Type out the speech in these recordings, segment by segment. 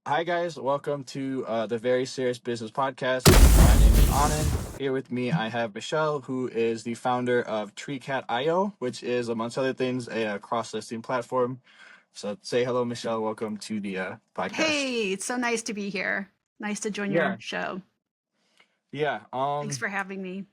Hi guys, welcome to the Very Serious Business Podcast. My name is Anand. Here with me, I have Michelle, who is the founder of Treecat IO, which is, amongst other things, a cross-listing platform. So say hello, Michelle. Welcome to the podcast. Hey, it's so nice to be here. Nice to join Yeah, your show. yeah, Thanks for having me.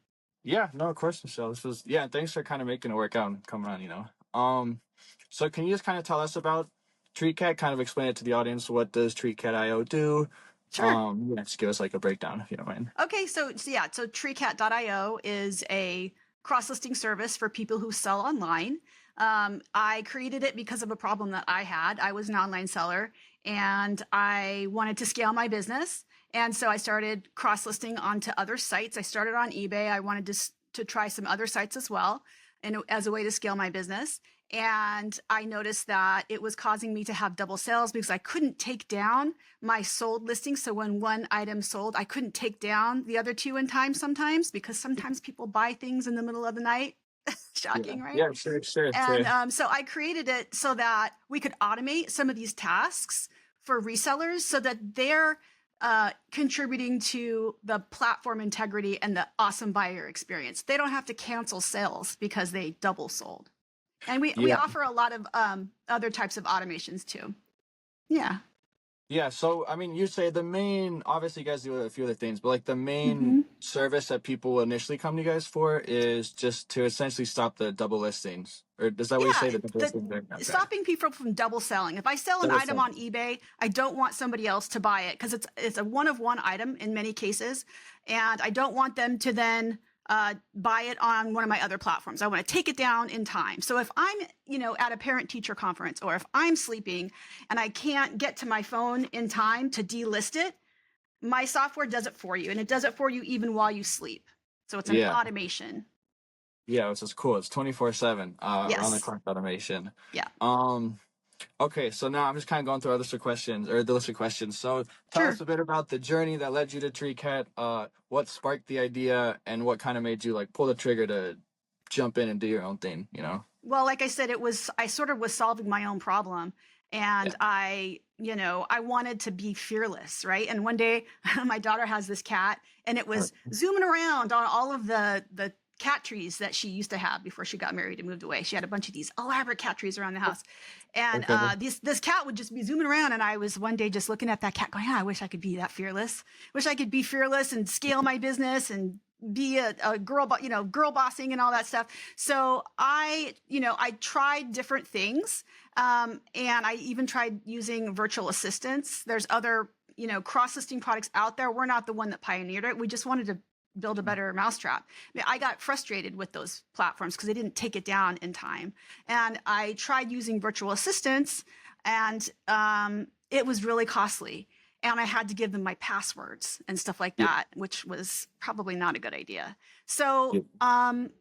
yeah. No, of course, Michelle. This was Thanks for kind of making it work out and coming on. So can you just kind of tell us about Treecat? Kind of explain it to the audience. What does Treecat IO do? Sure. Just give us like a breakdown if you don't mind. Okay, so Treecat.io is a cross-listing service for people who sell online. I created it because of a problem that I had. I was an online seller and I wanted to scale my business. And so I started cross-listing onto other sites. I started on eBay. I wanted to try some other sites as well and as a way to scale my business. And I noticed that it was causing me to have double sales because I couldn't take down my sold listings. So when one item sold, I couldn't take down the other two in time sometimes because sometimes people buy things in the middle of the night. Yeah, Shocking, right? yeah, sure. And so I created it so that we could automate some of these tasks for resellers so that they're contributing to the platform integrity and the awesome buyer experience. They don't have to cancel sales because they double sold. And we Yeah, offer a lot of other types of automations too. Yeah. yeah. So, I mean, you say the main, obviously, you guys do a few other things, but like the main hmm service that people initially come to you guys for is just to essentially stop the double listings. Or is that what you say? Yeah, The double the listings are okay. stopping people from double selling. If I sell an Double item on listings. eBay, I don't want somebody else to buy it because it's a one of one item in many cases, and I don't want them to then buy it on one of my other platforms. I want to take it down in time. So if I'm, at a parent teacher conference or if I'm sleeping and I can't get to my phone in time to delist it, my software does it for you, and it does it for you even while you sleep. So it's an Yeah, automation. yeah, which is cool. It's 24/7, around the Yes. clock automation. Yeah. Um, okay, so now I'm just kind of going through our list of questions or the list of questions. So tell us Sure. a bit about the journey that led you to TreeCat, what sparked the idea, and what kind of made you like pull the trigger to jump in and do your own thing? Well, like I said, I sort of was solving my own problem. Yeah. And I wanted to be fearless, right? And one day my daughter has this cat and it was zooming around on all of the cat trees that she used to have before she got married and moved away. She had a bunch of these elaborate cat trees around the house. And Okay. this cat would just be zooming around. And I was one day just looking at that cat going, I wish I could be that fearless. Wish I could be fearless and scale my business and be a girl, girl bossing and all that stuff. So I tried different things. And I even tried using virtual assistants. There's other, cross-listing products out there. We're not the one that pioneered it. We just wanted to build a better mousetrap. I got frustrated with those platforms because they didn't take it down in time. And I tried using virtual assistants, and it was really costly. And I had to give them my passwords and stuff like Yeah. that, which was probably not a good idea. Yeah.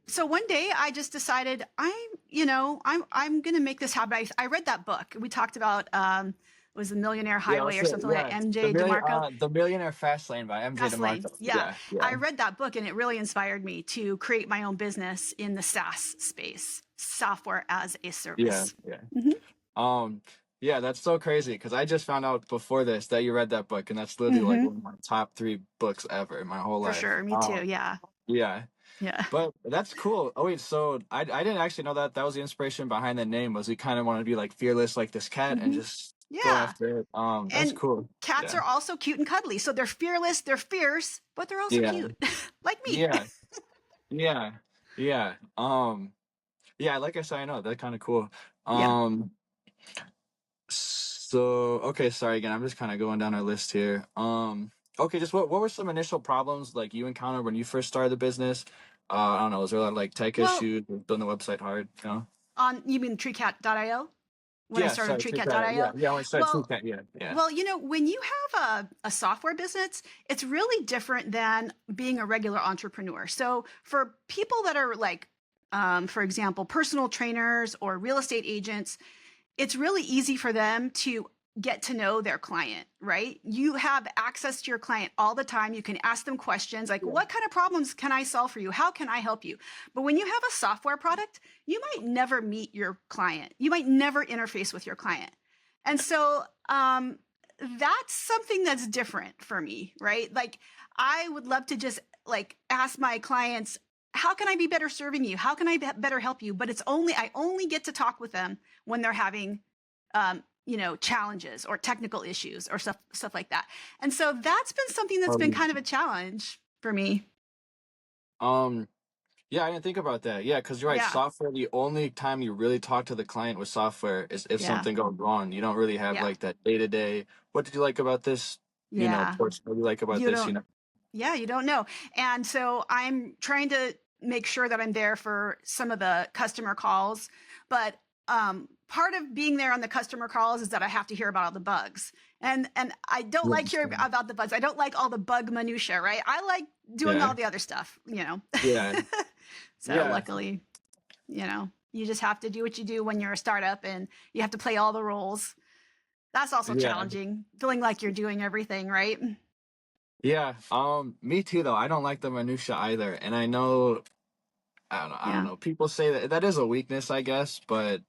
So one day I just decided I'm going to make this happen. I read that book. We talked about it was the Millionaire Yeah, Highway or something like that, MJ DeMarco. The Millionaire Fast Lane by MJ Fastlane. DeMarco. Yeah. Yeah, yeah, I read that book and it really inspired me to create my own business in the SaaS space, software as a yeah, service. yeah. hmm Um, yeah, that's so crazy because I just found out before this that you read that book, and that's literally like hmm one of my top three books ever in my whole For life. sure. Me too. Yeah. Yeah, Yeah. but that's cool. Oh wait, so I didn't actually know that was the inspiration behind the name. Was he kind of wanted to be like fearless, like this cat, and hmm just go Yeah. after it? That's And cool. cats Yeah, are also cute and cuddly. So they're fearless, they're fierce, but they're also yeah, cute, like me. yeah, yeah, yeah. Yeah, like I said, I know that's kind of cool. Yeah. Um. So, okay, sorry again. I'm just kind of going down our list here. Okay, just what were some initial problems like you encountered when you first started the business? I don't know, was there a lot of like tech Well, issues with building the website hard? you mean treecat.io? When I Yeah, started sorry, take that out. Yeah, treecat.io? yeah, when I started Well, Treecat, yeah, yeah. well, when you have a software business, it's really different than being a regular entrepreneur. So for people that are like, for example, personal trainers or real estate agents, it's really easy for them to get to know their client, right? You have access to your client all the time. You can ask them questions like, Yeah. what kind of problems can I solve for you? How can I help you? But when you have a software product, you might never meet your client. You might never interface with your client. And so that's something that's different for me, right? Like I would love to just like ask my clients, how can I be better serving you? How can I better help you? But I only get to talk with them when they're having, challenges or technical issues or stuff like that. And so that's been something that's been kind of a challenge for me. Um, yeah, I didn't think about that. Yeah, because you're right. Yeah. Software, the only time you really talk to the client with software is if Yeah. something goes wrong. You don't really have Yeah. like that day to day. What did you like about this? Yeah. Portion. What do you like about You this? don't Yeah, you don't know. And so I'm trying to make sure that I'm there for some of the customer calls. But part of being there on the customer calls is that I have to hear about all the bugs. And I don't like Yes. hearing about the bugs. I don't like all the bug minutia, right? I like doing Yeah. all the other stuff, Yeah. So Yeah. luckily, you just have to do what you do when you're a startup and you have to play all the roles. That's also Yeah. challenging, feeling like you're doing everything, right? Yeah. Me too though. I don't like the minutia either. And I know I don't Yeah. know. People say that that is a weakness, I guess, but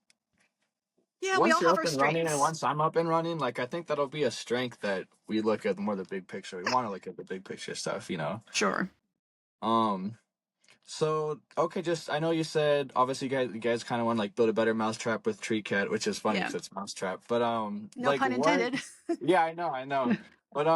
Yeah, we once all you're have up our and running and strengths. once I'm up and running, like I think that'll be a strength that we look at more the big picture. We want to look at the big picture stuff. Sure. Um so okay, just I know you said obviously you guys kind of want to like build a better mousetrap with Treecat, which is funny Yeah. because it's mousetrap. But No like pun what intended. yeah, I know. But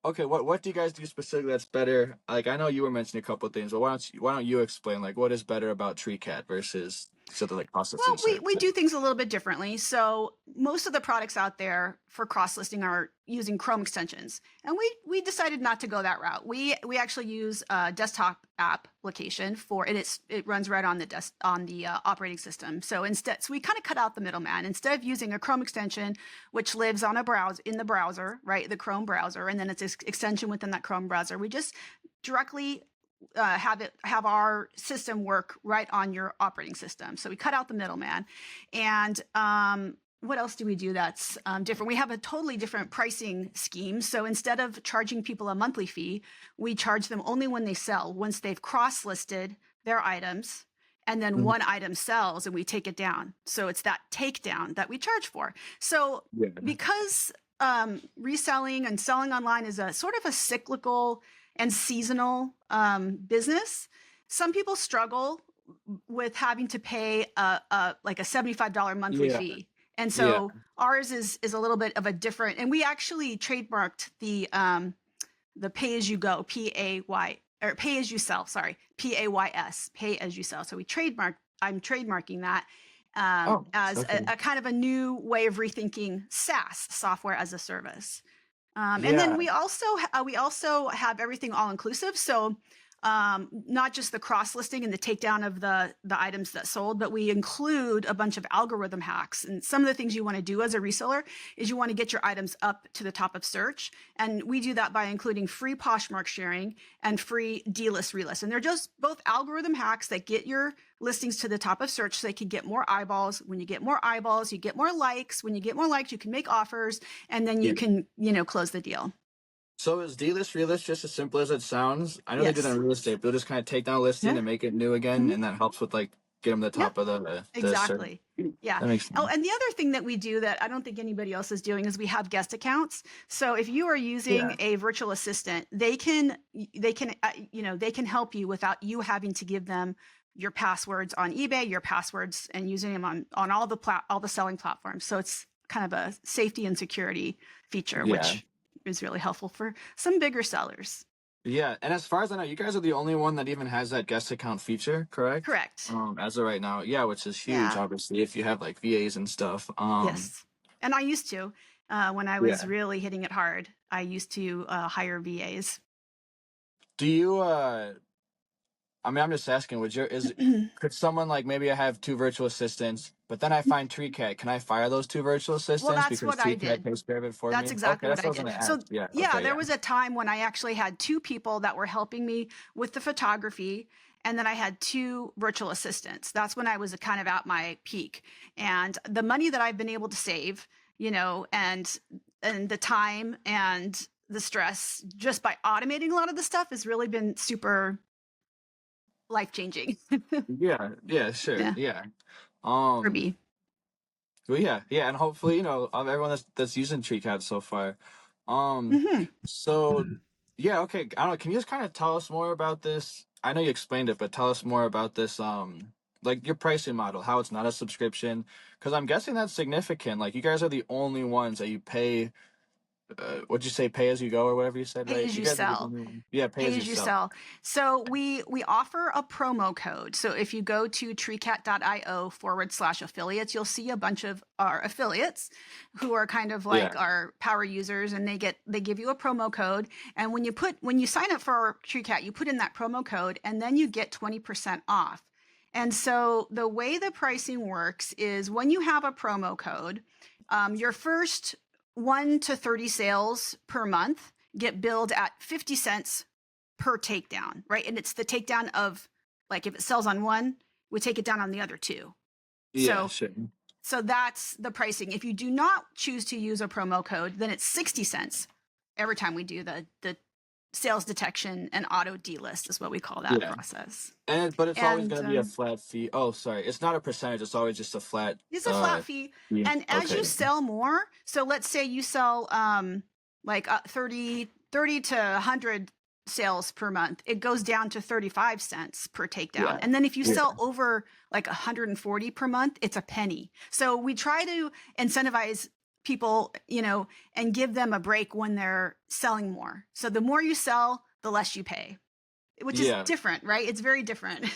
okay, what do you guys do specifically that's better? Like I know you were mentioning a couple of things, but why don't you explain like what is better about Treecat versus something like Well, processing we services? do things a little bit differently. So most of the products out there for cross listing are using Chrome extensions, and we decided not to go that route. We actually use a desktop application for it. It runs right on the operating system. So we kind of cut out the middleman. Instead of using a Chrome extension, which lives on a browser in the browser, right, the Chrome browser, and then it's an extension within that Chrome browser, we just directly have our system work right on your operating system. So we cut out the middleman. And what else do we do that's different? We have a totally different pricing scheme. So instead of charging people a monthly fee, we charge them only when they sell. Once they've cross-listed their items, and then Mhm. one item sells, and we take it down. So it's that takedown that we charge for. So Yeah. because reselling and selling online is a sort of a cyclical and seasonal business, some people struggle with having to pay like a $75 monthly Yeah. fee. And Yeah. so ours is a little bit of a different, and we actually trademarked the pay as you go, pay as you sell, sorry, PAYS, pay as you sell. So I'm trademarking that Oh, as okay. a kind of a new way of rethinking SaaS, software as a service. And then Yeah. we also have everything all inclusive. So not just the cross listing and the takedown of the items that sold, but we include a bunch of algorithm hacks. And some of the things you want to do as a reseller is you want to get your items up to the top of search, and we do that by including free Poshmark sharing and free delist relist. And they're just both algorithm hacks that get your listings to the top of search so they can get more eyeballs. When you get more eyeballs, you get more likes. When you get more likes, you can make offers, and then you Yeah. can close the deal. So is D-list realist just as simple as it sounds? I know they do that Yes. in real estate. They'll just kind of take down a listing Yeah. and make it new again, Mhm. and that helps with like get them to the Yeah. top of the search. Exactly. Yeah. That makes Oh, sense. and the other thing that we do that I don't think anybody else is doing is we have guest accounts. So if you are using Yeah. a virtual assistant, they can help you without you having to give them your passwords on eBay, your passwords, and using them on all the selling platforms. So it's kind of a safety and security feature, Yeah. which is really helpful for some bigger sellers. Yeah. And as far as I know, you guys are the only one that even has that guest account feature, correct? Correct. As of right now, yeah, which is huge, Yeah. obviously, if you have like VAs and stuff. Yes. And I used to, when I was Yeah. really hitting it hard, I used to hire VAs. Do you I mean, I'm just asking, could someone like maybe I have two virtual assistants, but then I find Treecat. Can I fire those two virtual Well, assistants that's because what I Treecat did. takes care of it for That's me? Okay, exactly what that's I what I was did. gonna So, ask. Yeah, yeah, okay, there yeah. was a time when I actually had two people that were helping me with the photography, and then I had two virtual assistants. That's when I was kind of at my peak. And the money that I've been able to save, and the time and the stress just by automating a lot of the stuff has really been super life changing. Yeah, yeah, sure, Yeah, yeah. for Um, me. Well, yeah, yeah, and hopefully, of everyone that's using Treecat so far. Um, Hmm. so yeah, okay. I don't know. Can you just kind of tell us more about this? I know you explained it, but tell us more about this. Like your pricing model, how it's not a subscription, because I'm guessing that's significant. Like you guys are the only ones that you pay. What'd you say? Pay as you go or whatever you said, Pay right? as You you guys are the sell. only one. Yeah, pay Pay as you as you sell. sell. So we offer a promo code. So if you go to treecat.io/affiliates, you'll see a bunch of our affiliates who are kind of Yeah. like our power users, and they give you a promo code. And when you sign up for Treecat, you put in that promo code, and then you get 20% off. And so the way the pricing works is when you have a promo code, your first 1 to 30 sales per month get billed at 50 cents per takedown, right? And it's the takedown of, like, if it sells on one, we take it down on the other two. Yeah, So sure. so that's the pricing. If you do not choose to use a promo code, then it's 60 cents every time we do the sales detection and auto delist is what we call that Yeah. process. But it's always And gonna be a flat fee. Oh, sorry. It's not a percentage, it's always just a flat it's a flat fee. fee. And as you Okay. sell more, so let's say you sell like 30 to 100 sales per month, it goes down to 35 cents per takedown. Yeah. And then if you Yeah. sell over like 140 per month, it's a penny. So we try to incentivize people, and give them a break when they're selling more. So the more you sell, the less you pay, which is Yeah. different, right? It's very different.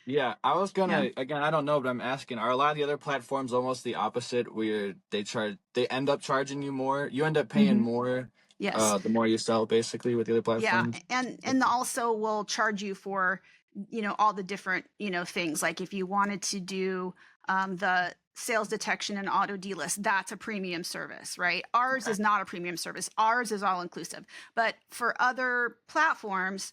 Yeah. I was Yeah. gonna again, I don't know, but I'm asking, are a lot of the other platforms almost the opposite where they end up charging you more? You end up paying Hmm. more Yes. the more you sell basically with the other Yeah, platforms? and also will charge you for, all the different, things. Like if you wanted to do the sales detection and auto delist, that's a premium service, right? Ours Okay. is not a premium service. Ours is all inclusive. But for other platforms,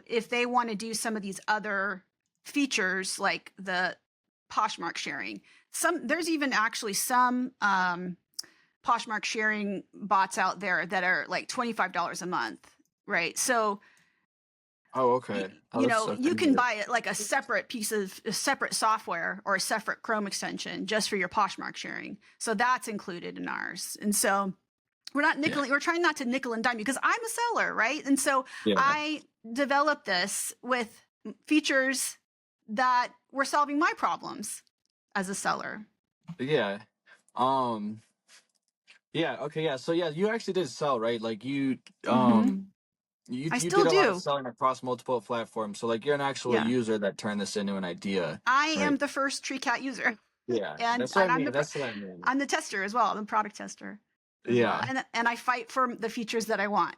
if they want to do some of these other features like the Poshmark sharing, there's even actually some Poshmark sharing bots out there that are like $25 a month, right? So, Oh, okay. Oh, that's okay. you can buy it like a separate piece of a separate software or a separate Chrome extension just for your Poshmark sharing. So that's included in ours. And so Yeah. we're trying not to nickel and dime you because I'm a seller, right? And so Yeah. I developed this with features that were solving my problems as a seller. Yeah. Um yeah, okay, yeah. So yeah, you actually did sell, right? Like you Hmm. I you still did a lot of do. selling across multiple platforms. So like you're an actual Yeah. user that turned this into an idea, I am right? the first Treecat user, Yeah, and that's what I I'm mean. That's what I mean. I'm the tester as well. I'm the product tester as well, Yeah, and I fight for the features that I want.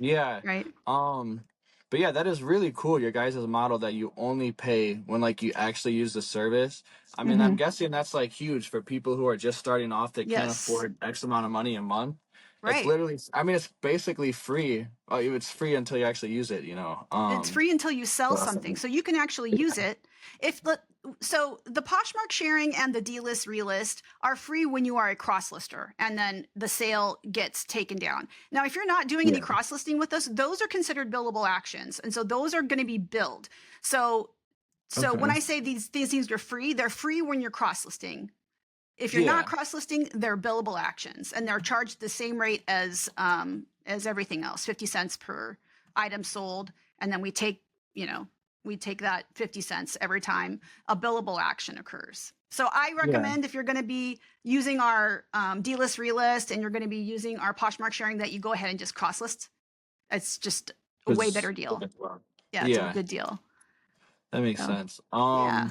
yeah. Right. Um, but yeah, that is really cool. Your guys' model that you only pay when like you actually use the service. I mean, I'm Hmm. guessing that's like huge for people who are just starting off that can't Yes. afford X amount of money a month. It's Right. literally, I mean, it's basically free. It's free until you actually use it, you know. It's free until you sell something, Awesome. so you can actually use it. If the So the Poshmark sharing and the delist relist are free when you are a cross lister, and then the sale gets taken down. Now, if you're not doing any Yeah. cross listing with us, those are considered billable actions, and so those are going to be billed. So when Okay. I say these things are free, they're free when you're cross listing. If you're not Yeah. cross listing, they're billable actions, and they're charged the same rate as everything else, 50 cents per item sold, and then we take that 50 cents every time a billable action occurs. So I Yeah. recommend, if you're going to be using our delist relist and you're going to be using our Poshmark sharing, that you go ahead and just cross list. It's just a way better 'Cause- deal. Yeah, it's a yeah, good deal. that makes So sense. yeah.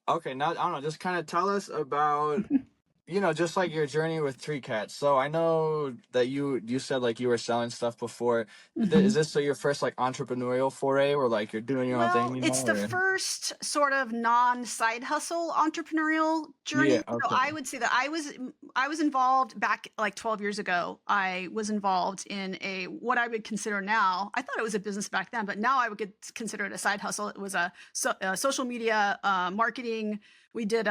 Okay, now I don't know, just kind of tell us about, just like your journey with Tree Cat. So I know that you said like you were selling stuff before. Is Mhm. this so your first like entrepreneurial foray, or like you're doing your own thing, Well, it's the or? first sort of non-side hustle entrepreneurial Yeah. journey. So Okay. I would say that I was involved back like 12 years ago. I was involved in what I would consider now. I thought it was a business back then, but now I would consider it a side hustle. It was a social media marketing. We did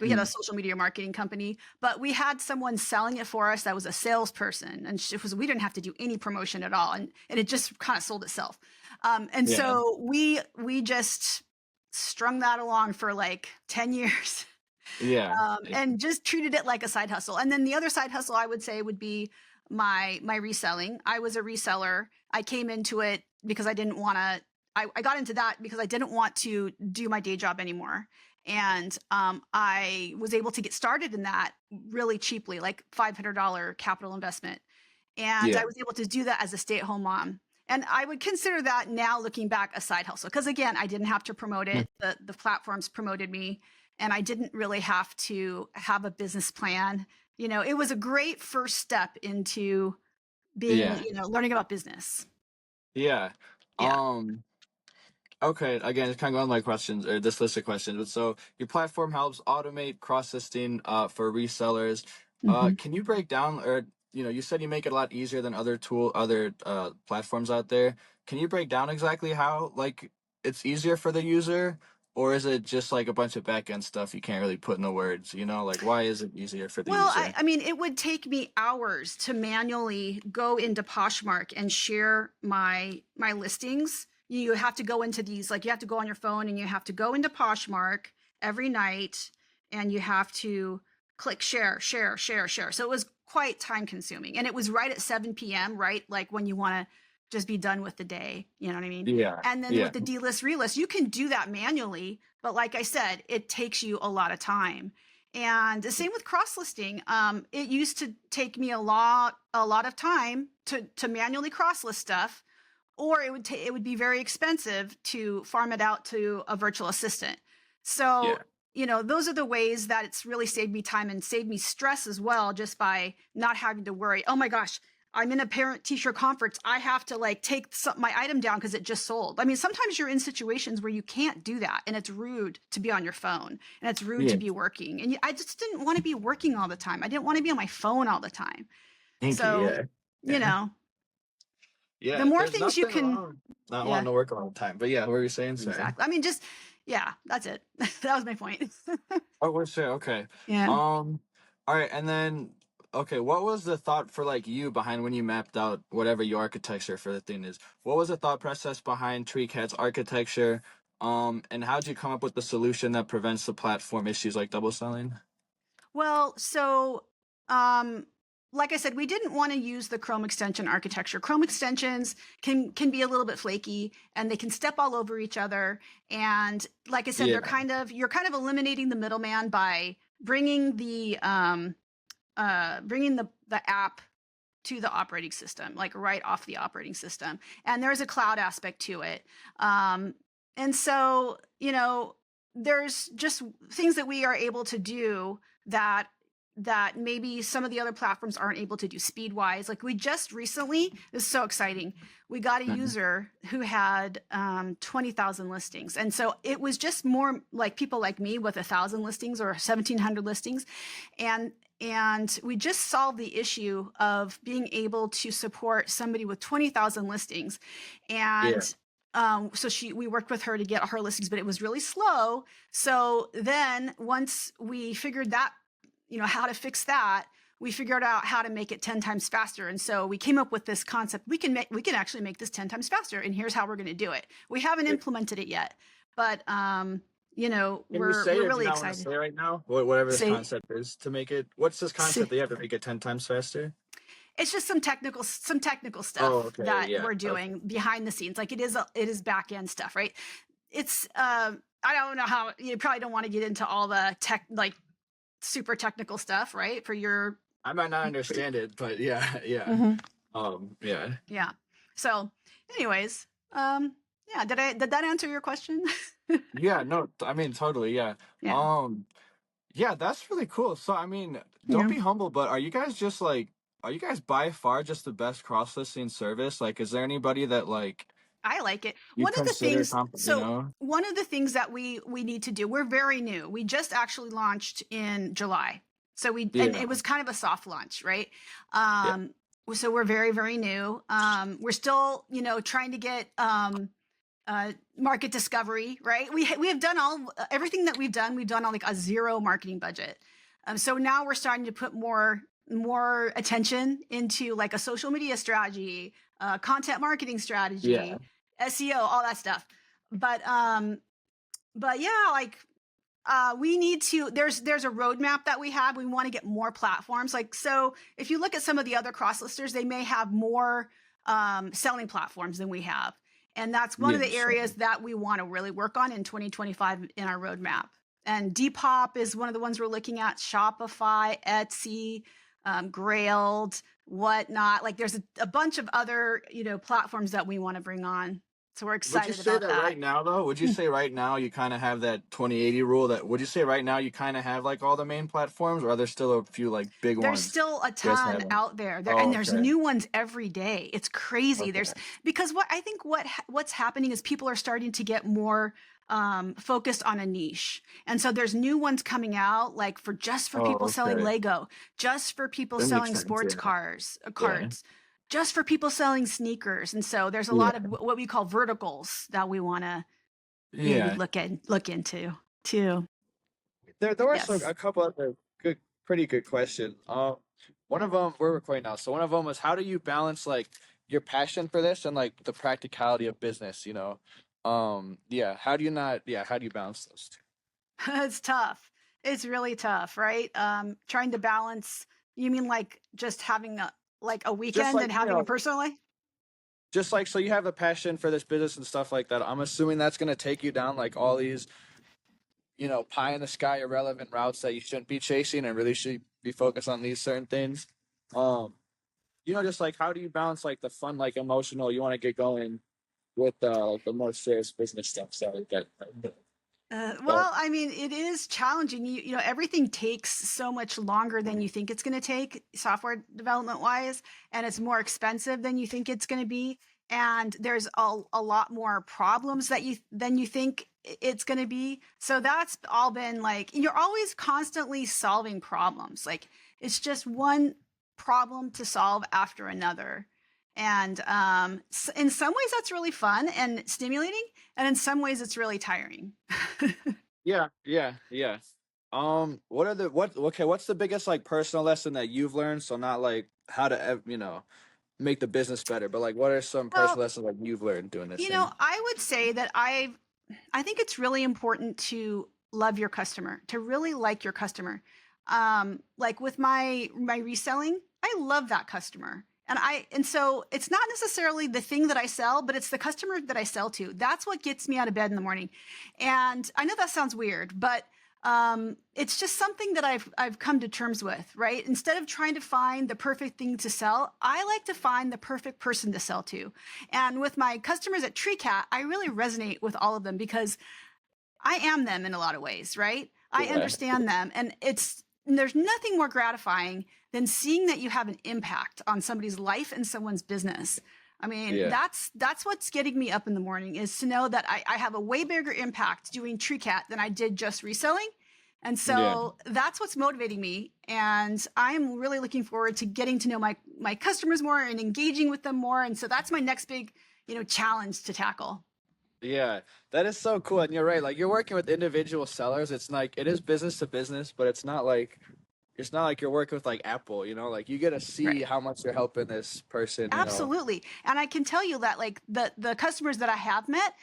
we had a Mm. social media marketing company, but we had someone selling it for us that was a salesperson, and we didn't have to do any promotion at all, and it just kind of sold itself. And Yeah. so we just strung that along for like 10 years. Yeah. Yeah. And just treated it like a side hustle. And then the other side hustle I would say would be my reselling. I was a reseller. I came into it because I didn't want to. I got into that because I didn't want to do my day job anymore. And I was able to get started in that really cheaply, like $500 capital investment. And I Yeah. was able to do that as a stay-at-home mom. And I would consider that now looking back a side hustle. Because again, I didn't have to promote Mm. it. The platforms promoted me and I didn't really have to have a business plan. It was a great first step into being, Yeah. learning about business. Yeah. Yeah. Um, Okay, again, it's kind of going my questions or this list of questions. But so your platform helps automate cross listing for resellers. Hmm. Can you break down, or you said you make it a lot easier than other platforms out there. Can you break down exactly how like it's easier for the user, or is it just like a bunch of back end stuff you can't really put in the words? Like why is it easier for the Well, user? I mean, it would take me hours to manually go into Poshmark and share my listings. You have to go into these, like you have to go on your phone and you have to go into Poshmark every night and you have to click share, share, share, share. So it was quite time consuming. And it was right at 7 p.m., right? Like when you want to just be done with the day. You know what I mean? Yeah, And then yeah, with the delist relist, you can do that manually. But like I said, it takes you a lot of time. And the same with cross listing. It used to take me a lot of time to manually cross list stuff, or it would be very expensive to farm it out to a virtual assistant. So, yeah, those are the ways that it's really saved me time and saved me stress as well, just by not having to worry. Oh my gosh, I'm in a parent teacher conference. I have to like take my item down because it just sold. I mean, sometimes you're in situations where you can't do that, and it's rude to be on your phone, and it's rude to yeah. be working. And I just didn't want to be working all the time. I didn't want to be on my phone all the time. Thank you. So, Yeah, you yeah, know, the yeah. more There's things you nothing can, wrong not yeah, wanting to work all the time. But yeah, what were you saying? Sorry. exactly. I mean, just, yeah, that's it. That was my point. Oh, we're sure. Okay. Yeah. All right, and then okay, what was the thought for like you behind when you mapped out whatever your architecture for the thing is? What was the thought process behind Treecat's architecture? And how'd you come up with the solution that prevents the platform issues like double selling? Well, so um, like I said, we didn't want to use the Chrome extension architecture. Chrome extensions can be a little bit flaky and they can step all over each other. And like I said, Yeah, you're kind of eliminating the middleman by bringing the app to the operating system, like right off the operating system. And there's a cloud aspect to it. Um, and so, there's just things that we are able to do that maybe some of the other platforms aren't able to do speed wise. Like we just recently, this is so exciting. We got a mhm, user who had 20,000 listings. And so it was just more like people like me with 1,000 listings or 1,700 listings. And we just solved the issue of being able to support somebody with 20,000 listings. yeah, And so we worked with her to get her listings, but it was really slow. So then once we figured that, how to fix that, we figured out how to make it 10 times faster. And so we came up with this concept. We can actually make this 10 times faster. And here's how we're going to do it. We haven't yeah. implemented it yet, but Can you say we're it if you really not want to excited. say right now? Whatever this Say, concept is to make it. What's this concept say that you have to make it 10 times faster? it's just some technical Oh, stuff okay, that yeah, we're okay, doing behind the scenes. Like it is back end stuff, right? It's I don't know how you probably don't want to get into all the tech, like super technical stuff, right? I might not understand it, but yeah, yeah. Mhm. Yeah. Yeah. So, anyways, yeah. Did that answer your question? Yeah, no, I mean totally, yeah. Yeah. Um, yeah, that's really cool. So I mean, don't Yeah. be humble, but are you guys by far just the best cross-listing service? Like, is there anybody that like I like it. you consider One of the things that we need to do, we're very new. We just actually launched in July. And Yeah, it was kind of a soft launch, right? yeah, Um, so we're very, very new. We're still, trying to get market discovery, right? We have done everything that we've done on like a zero marketing budget. So now we're starting to put more attention into like a social media strategy, content marketing yeah, strategy, SEO, all that stuff. But yeah, like we need to, there's a roadmap that we have. We want to get more platforms. Like, so if you look at some of the other cross listers, they may have more selling platforms than we have. And that's one of the Yes. areas that we want to really work on in 2025 in our roadmap. And Depop is one of the ones we're looking at, Shopify, Etsy, Grailed, whatnot. Like there's a bunch of other, platforms that we want to bring on. So we're Would you excited say about that that. right now, though? Would you say right now you kind of have that 2080 rule? That would you say right now you kind of have like all the main platforms, or are there still a few like big There's ones still a you guys ton haven't? out there. And Oh, there's okay. new ones every day. It's crazy. Okay. There's because what I think what's happening is people are starting to get more focused on a niche. And so there's new ones coming out like just for people Oh, selling okay. Lego, just for people That makes selling sense. sports Yeah. cars, Yeah. cards, just for people selling sneakers. And so there's a lot of Yeah. what we call verticals that we want to maybe Yeah. look into too. There were some Yes. a couple other pretty good questions. One of them we're recording now. So one of them was how do you balance like your passion for this and like the practicality of business? Yeah. How do you not? Yeah. How do you balance those two? It's tough. It's really tough, right? Trying to balance. You mean like just having a Just weekend like and having a personal life? just like so you have a passion for this business and stuff like that. I'm assuming that's gonna take you down like all these pie in the sky irrelevant routes that you shouldn't be chasing and really should be focused on these certain things. Um, just like how do you balance like the fun, like emotional, you want to get going with like the more serious business stuff. So like that. But Well, I mean, it is challenging. Everything takes so much longer than you think it's going to take, software development wise, and it's more expensive than you think it's going to be. And there's a lot more problems than you think it's going to be. So that's all been like you're always constantly solving problems. Like it's just one problem to solve after another. And in some ways, that's really fun and stimulating. And in some ways, it's really tiring. yeah. What are the what? Okay, what's the biggest like personal lesson that you've learned? So not like how to make the business better, but like what are some Well, personal lessons like you've learned doing this thing? I would say that I think it's really important to love your customer, to really like your customer. Like with my reselling, I love that customer. And so it's not necessarily the thing that I sell, but it's the customer that I sell to. That's what gets me out of bed in the morning. And I know that sounds weird, but it's just something that I've come to terms with, right? Instead of trying to find the perfect thing to sell, I like to find the perfect person to sell to. And with my customers at Treecat, I really resonate with all of them because I am them in a lot of ways, right? I Yeah, understand them, and there's nothing more gratifying than seeing that you have an impact on somebody's life and someone's business. I mean, yeah, that's what's getting me up in the morning is to know that I have a way bigger impact doing Treecat than I did just reselling. And yeah. so that's what's motivating me. And I'm really looking forward to getting to know my customers more and engaging with them more. And so that's my next big, challenge to tackle. Yeah, that is so cool. And you're right. Like you're working with individual sellers. It's like it is business to business, but it's not like you're working with like Apple, like you get to see Right. how much you're helping this person. Absolutely. And I can tell you that like the customers that I have met,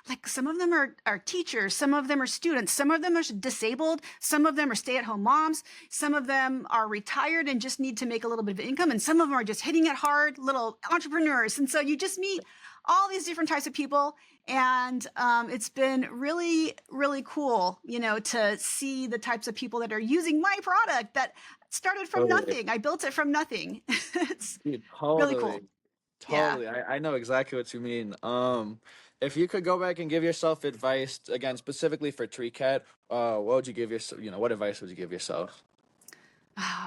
like some of them are teachers, some of them are students, some of them are disabled, some of them are stay-at-home moms, some of them are retired and just need to make a little bit of income, and some of them are just hitting it hard, little entrepreneurs. And so you just meet all these different types of people. And it's been really, really cool, to see the types of people that are using my product that started from Totally. nothing. I built it from nothing. It's Dude, really cool. totally. Yeah. Totally. I know exactly what you mean. If you could go back and give yourself advice again, specifically for Treecat, what would you give yourself, what advice would you give yourself?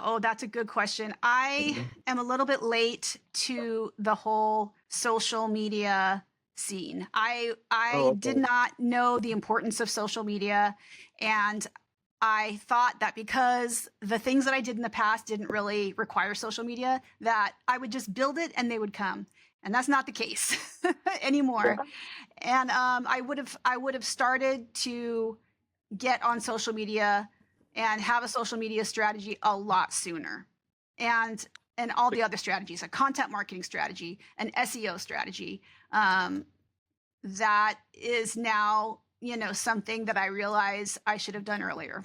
Oh, that's a good question. I Mhm. am a little bit late to the whole social media scene. I Oh, did okay. not know the importance of social media, and I thought that because the things that I did in the past didn't really require social media, that I would just build it and they would come. And that's not the case anymore. Yeah. And I would have started to get on social media and have a social media strategy a lot sooner. And all the other strategies, a content marketing strategy, an SEO strategy, that is now something that I realize I should have done earlier.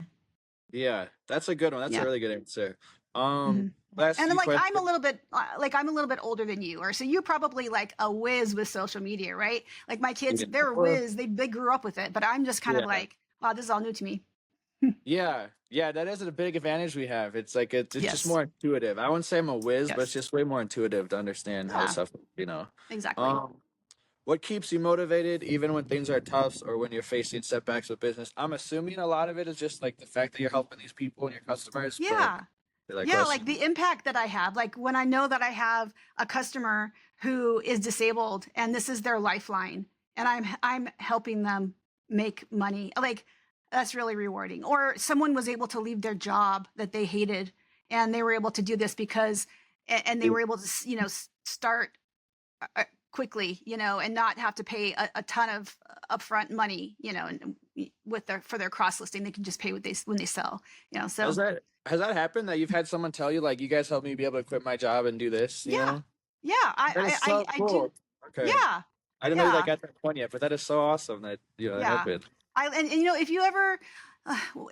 Yeah, that's a good one. That's a Yeah. really good answer. hmm Last And then few like questions. I'm a little bit older than you are, so you're probably like a whiz with social media, right? Like my kids, Yeah. they're a whiz. They grew up with it, but I'm just kind of Yeah. like, wow, this is all new to me. Yeah, that is a big advantage we have. It's like it's just Yes. more intuitive. I wouldn't say I'm a whiz, but it's Yes. just way more intuitive to understand how Yeah. stuff. Exactly. Um, what keeps you motivated even when things are tough or when you're facing setbacks with business? I'm assuming a lot of it is just like the fact that you're helping these people and your customers, but Yeah. like Yeah, let's like the impact that I have, like when I know that I have a customer who is disabled and this is their lifeline and I'm helping them make money. Like that's really rewarding. Or someone was able to leave their job that they hated and they were able to do this because and they were able to, start quickly, and not have to pay a ton of upfront money, and with for their cross listing, they can just pay what when they sell, has so that happened that you've had someone tell you like you guys helped me be able to quit my job and do this, you yeah, know? yeah, That is so I do. cool. Okay. Yeah, I didn't know you like yeah, at that point yet, but that is so awesome that that yeah. happened. And if you ever,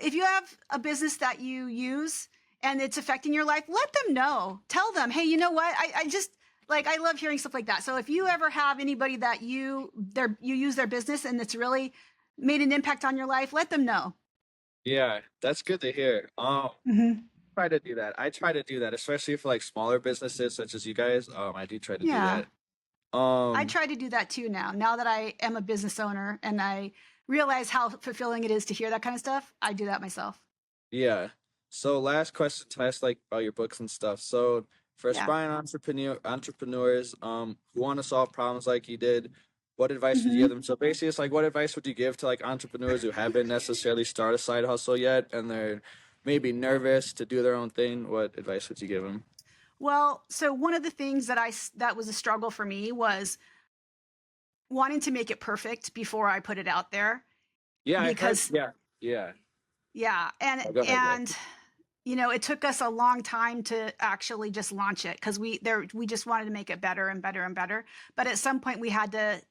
if you have a business that you use and it's affecting your life, let them know. Tell them, hey, you know what? I just like I love hearing stuff like that. So if you ever have anybody that you use their business and it's really made an impact on your life, let them know. Yeah, that's good to hear. hmm Try to do that. I try to do that, especially for like smaller businesses such as you guys. I do try to do Yeah. that. I Um, try to do that too now that I am a business owner and I realize how fulfilling it is to hear that kind of stuff. I do that myself. yeah. So last question to ask like about your books and stuff. So for Yeah. aspiring entrepreneurs who want to solve problems like you did, what advice would you give hmm them? So basically it's like what advice would you give to like entrepreneurs who haven't necessarily started a side hustle yet and they're maybe nervous to do their own thing? What advice would you give them? Well, so one of the things that was a struggle for me was wanting to make it perfect before I put it out there Yeah, I heard. because Yeah, yeah. yeah, and Oh, go ahead. Go and it took us a long time to actually just launch it because we just wanted to make it better and better and better. But at some point we had to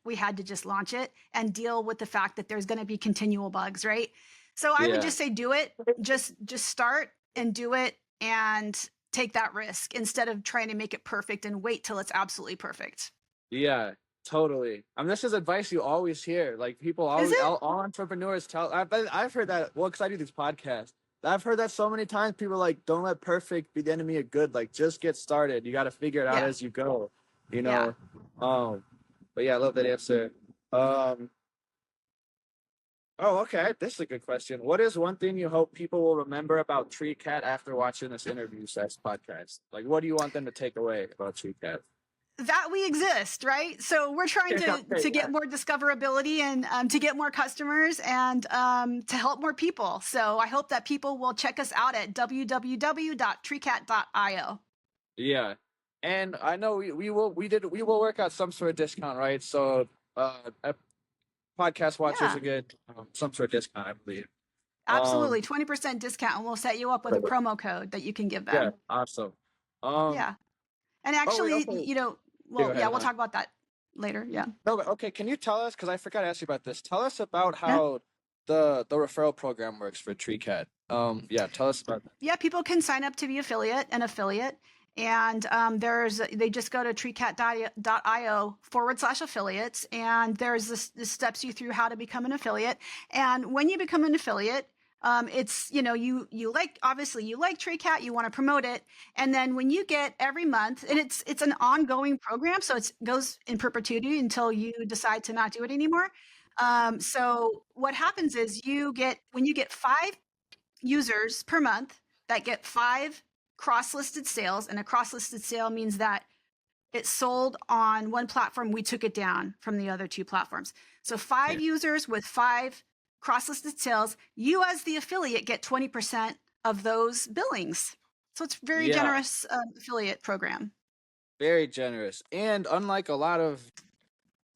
just launch it and deal with the fact that there's going to be continual bugs, right? So I would Yeah. just say do it. Just start and do it and take that risk instead of trying to make it perfect and wait till it's absolutely perfect. Yeah, totally. This is advice you always hear. Like people Is always, it? all entrepreneurs tell. I've heard that. Well, because I do these podcasts. I've heard that so many times. People are like, don't let perfect be the enemy of good. Like, just get started. You got to figure it out Yeah. as you go. You Yeah. know. Um. But yeah, I love that answer. Um. Oh, okay. This is a good question. What is one thing you hope people will remember about Treecat after watching this interview slash podcast? Like, what do you want them to take away about Treecat? That we exist, right? So we're trying Yeah. to Okay. get more discoverability and to get more customers and to help more people. So I hope that people will check us out at www.treecat.io. Yeah. And I know we will work out some sort of discount, right? So podcast watchers Yeah, will get some sort of discount, I believe. Um absolutely. 20% discount, and we'll set you up with a promo code that you can give yeah, them. awesome. Um Yeah. And oh wait, actually, okay. Yeah, go well, yeah, ahead, we'll huh? talk about that later. Yeah. No, but okay, can you tell us, because I forgot to ask you about this. Tell us about Yeah. how the referral program works for TreeCat. Yeah, tell us about that. Yeah, people can sign up to be an affiliate. And they just go to treecat.io/affiliates. And there's this steps you through how to become an affiliate. And when you become an affiliate, it's, you like, obviously you like Treecat, you want to promote it. And then when you get every month, and it's an ongoing program. So it goes in perpetuity until you decide to not do it anymore. So what happens is when you get 5 users per month that get 5 cross-listed sales, and a cross-listed sale means that it sold on one platform, we took it down from the other 2 platforms. So Yeah. 5 users with 5 cross-listed sales, you as the affiliate get 20% of those billings. So it's very Yeah, generous affiliate program. very generous. And unlike a lot of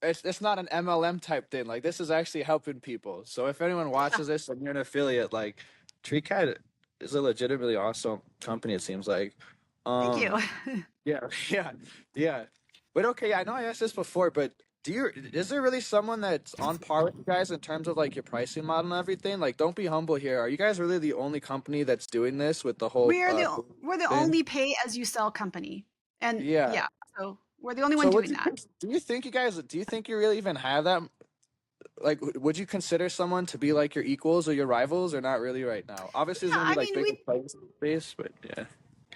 it's not an MLM type thing. Like this is actually helping people. So if anyone Yeah, watches this and you're an affiliate, like TreeCat is a legitimately awesome company. It seems like. thank you. Um. Yeah. Yeah. Yeah. But okay. I know I asked this before, but is there really someone that's on par with you guys in terms of like your pricing model and everything? Like, don't be humble here. Are you guys really the only company that's doing this with the whole We're the thing? only pay as you sell company, and Yeah. yeah, so we're the only one So doing that. do you think you really even have that? Like, would you consider someone to be like your equals or your rivals, or not really right now? Obviously, there's Yeah, gonna be I like mean, bigger players in the space, but yeah.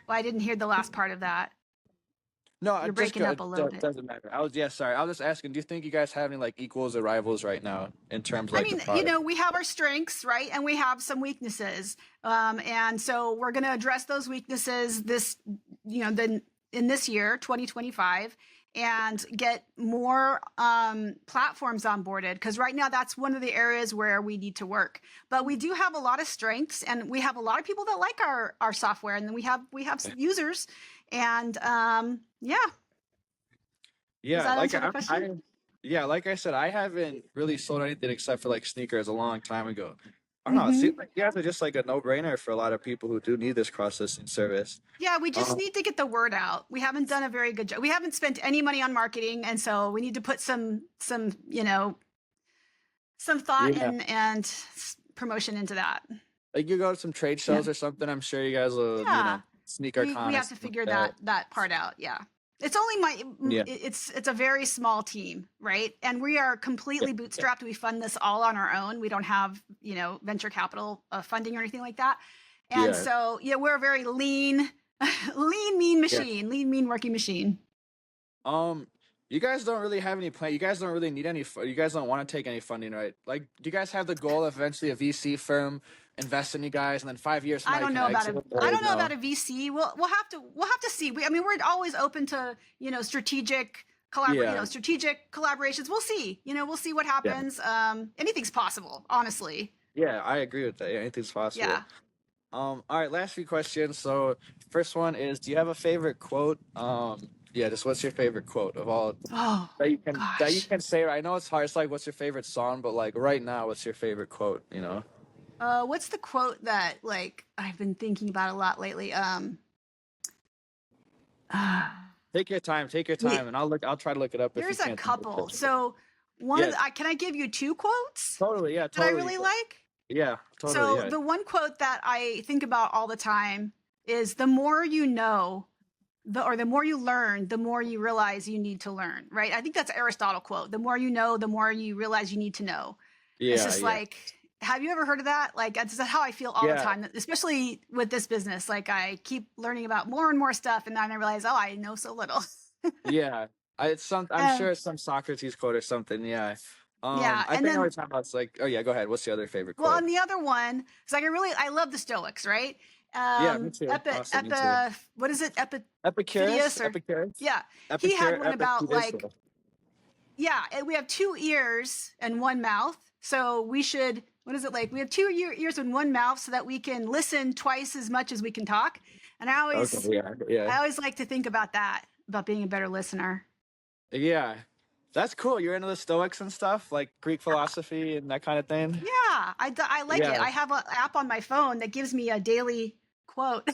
well, I didn't hear the last part of that. No, I You're just breaking go. up a little It bit. doesn't matter. Sorry. I was just asking. Do you think you guys have any like equals or rivals right now in terms of I like the mean, product? we have our strengths, right? And we have some weaknesses. And so we're going to address those weaknesses then in this year, 2025, and get more platforms onboarded. Because right now, that's one of the areas where we need to work. But we do have a lot of strengths, and we have a lot of people that like our software, and then we have users. And yeah, does Yeah, that like answer the question? yeah, like I said, I haven't really sold anything except for like sneakers a long time ago. I don't know. It seems Mm-hmm. like you guys are just like a no-brainer for a lot of people who do need this cross-listing service. Yeah, we just Um, need to get the word out. We haven't done a very good job. We haven't spent any money on marketing, and so we need to put some thought yeah, and promotion into that. like you go to some trade shows or something. I'm sure you guys will, Yeah, sneaker we con or have to something figure like that. that part out. Yeah, it's only Yeah, it's a very small team, right? And we are yeah, completely yeah, bootstrapped. We fund this all on our own. We don't have venture capital funding or anything like that. And yeah. so yeah, we're a very lean, lean, mean Yeah. machine, lean, mean working machine. Um, you guys don't really have any plan. You guys don't really need any. You guys don't want to take any funding, right? Like, do you guys have the goal of eventually a VC firm invest in you guys, and then 5 years from now I you don't can know about exit? a I Or don't know no? about a VC. We'll have to see. I mean, we're always open to Yeah, strategic collaborations. We'll see. We'll see what yeah, happens. Anything's possible, honestly. yeah. I agree with that. Yeah, anything's possible. Yeah. All right, last few questions. So, first one is, do you have a favorite quote? Yeah, just what's your favorite quote of all Oh that you gosh. can say? I know it's hard. It's like, what's your favorite song? But like right now, what's your favorite quote? What's the quote that like I've been thinking about a lot lately? Uh, Take your time. Take your we time, and I'll look. I'll try to look it up if you there's a can't think of couple. it. So Yeah, can I give you two quotes totally. Yeah, that I totally. really like? Yeah, totally. So Yeah. the one quote that I think about all the time is the more you know, the more you learn, the more you realize you need to learn, right? I think that's an Aristotle quote. The more you know, the more you realize you need to know. It's Yeah, just yeah, like, have you ever heard of that? Like, that's how I feel all the yeah, time, especially with this business. Like, I keep learning about more and more stuff, and then I realize, oh, I know so little. yeah. I'm um, sure it's some Socrates quote or something. Yeah. yeah, I and think every then time I was like, oh yeah, go ahead. What's the other favorite well, quote? on the other one, it's like I love the Stoics, right? Yeah, me too. Awesome, me too. What is it? Epicurus, Epiphidius or Epicurus, yeah, he had one about Epicurus. like yeah, we have two ears and one mouth. So we should, what is it like? We have two ears and one mouth so that we can listen twice as much as we can talk. And Okay, yeah, yeah, I always like to think about that, about being a better listener. yeah. That's cool. You're into the Stoics and stuff, like Greek philosophy and that kind of thing. Yeah, I like it. Yeah. I have an app on my phone that gives me a daily quote.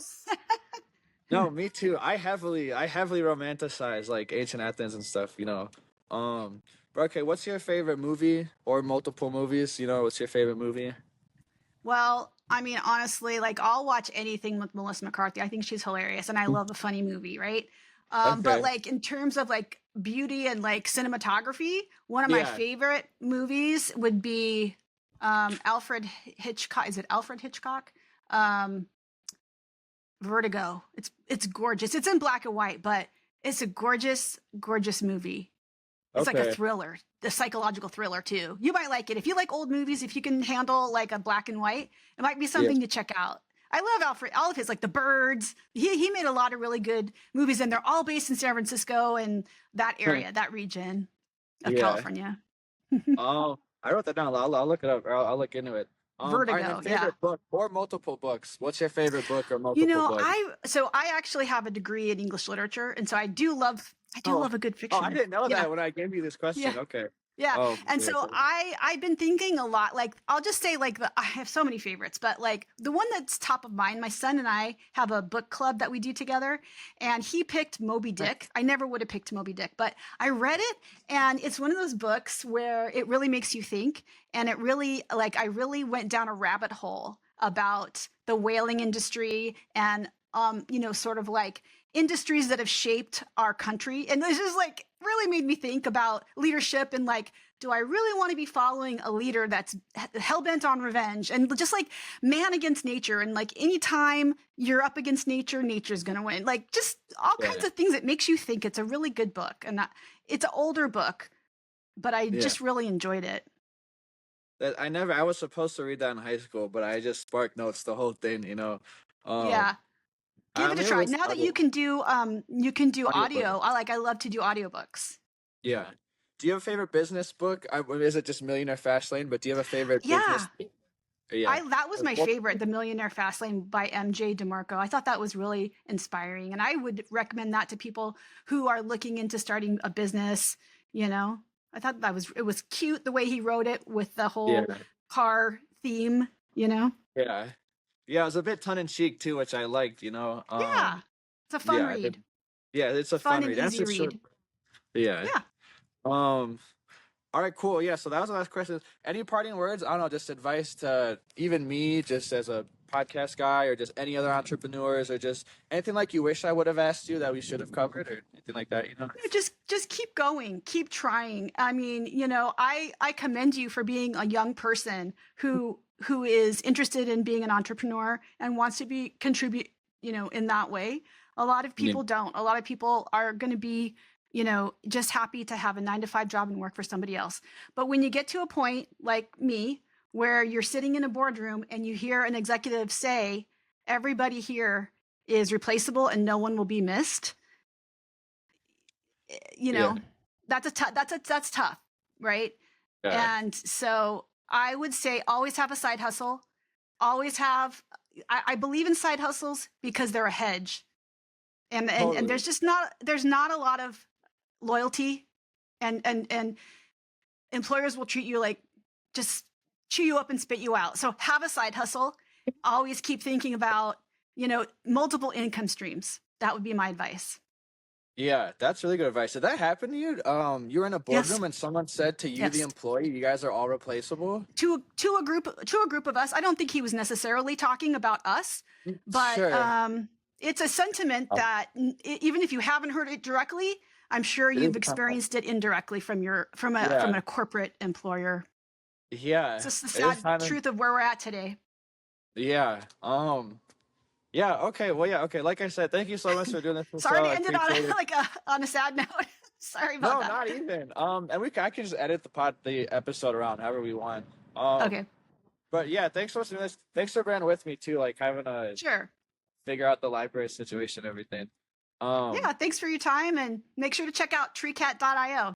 No, me too. I heavily romanticize like ancient Athens and stuff. But okay, what's your favorite movie or multiple movies? What's your favorite movie? Well, I mean, honestly, like I'll watch anything with Melissa McCarthy. I think she's hilarious, and I love a funny movie, right? But Okay. like in terms of like beauty and like cinematography, one of my Yeah. favorite movies would be Alfred Hitchcock. Is it Alfred Hitchcock? Um, Vertigo. It's gorgeous. It's in black and white, but it's a gorgeous, gorgeous movie. It's like a Okay. thriller, a psychological thriller too. You might like it. If you like old movies, if you can handle like a black and white, it might be Yeah. something to check out. I love Alfred, all of his, like The Birds. He made a lot of really good movies, and they're all based in San Francisco and that area, that region of Yeah. California. Oh, I wrote that down. I'll look it up. Or I'll look into it. All right, and then Vertigo, yeah. favorite book or multiple books. What's your favorite book or multiple book? I actually have a degree in English literature, and so I do love Oh, a good oh, I fiction. didn't know Yeah, that when I gave you this yeah. question. Okay. Yeah. Oh, And yeah. so I've been thinking a lot, like I'll just say like I have so many favorites, but like the one that's top of mind, my son and I have a book club that we do together, and he picked Moby Dick. I never would have picked Moby Dick, but I read it, and it's one of those books where it really makes you think, and it really, like, I really went down a rabbit hole about the whaling industry and sort of like industries that have shaped our country. And this is like really made me think about leadership and like, do I really want to be following a leader that's hell bent on revenge and just like man against nature? And like anytime you're up against nature, nature's going to win. Like just all Yeah. kinds of things that makes you think. It's a really good book. And it's an older book, but I Yeah. just really enjoyed it. I was supposed to read that in high school, but I just spark notes the whole thing, Yeah. Give it a maybe try. listen Now that you can do audiobook. audio. I love to do audiobooks. Yeah. Do you have a favorite business book? Is it just Millionaire Fastlane? But do you have a favorite business? Yeah. Yeah. That was my favorite, The Millionaire Fastlane by MJ DeMarco. I thought that was really inspiring, and I would recommend that to people who are looking into starting a business. I thought it was cute the way he wrote it with the whole Yeah. car theme. Yeah. Yeah, it was a bit tongue in cheek too, which I liked, Yeah, it's a fun yeah, read, yeah, it's a fun fun and read. That's easy for sure. read. Yeah. Yeah. Um, all right, cool. Yeah, so that was the last question. Any parting words? I don't know, just advice to even me, just as a podcast guy, or just any other entrepreneurs, or just anything like you wish I would have asked you that we should have covered, or anything like that. Just keep going, keep trying. I mean, I commend you for being a young person who is interested in being an entrepreneur and wants to contribute, in that way. A lot of Yeah. people don't. A lot of people are going to be, just happy to have a 9 to 5 job and work for somebody else. But when you get to a point like me, where you're sitting in a boardroom and you hear an executive say, everybody here is replaceable and no one will be missed, Yeah. that's tough, right? Yeah. And so I would say always have a side hustle. Always have. I believe in side hustles because they're a hedge, and Totally. there's not a lot of loyalty, and employers will treat you like just chew you up and spit you out. So have a side hustle. Always keep thinking about multiple income streams. That would be my advice. Yeah, that's really good advice. Did that happen to you? You were in a Yes. boardroom and someone said to you, the Yes. employee, you guys are all replaceable? To a group of us. I don't think he was necessarily talking about us, but Sure. it's a sentiment that even if you haven't heard it directly, I'm sure It is you've experienced it indirectly from yeah. a corporate employer. It's Yeah. just the It is sad kind of truth of where we're at today. yeah. Yeah, okay. Well, yeah, okay. Like I said, thank you so much for doing this Sorry show. to I end it on appreciate it. on a sad note. Sorry about No, that. not even. And I can just edit the episode around however we want. Okay, But yeah, thanks so much for this. Thanks for being with me too, like having to sure. figure out the library situation and everything. Yeah, thanks for your time, and make sure to check out treecat.io.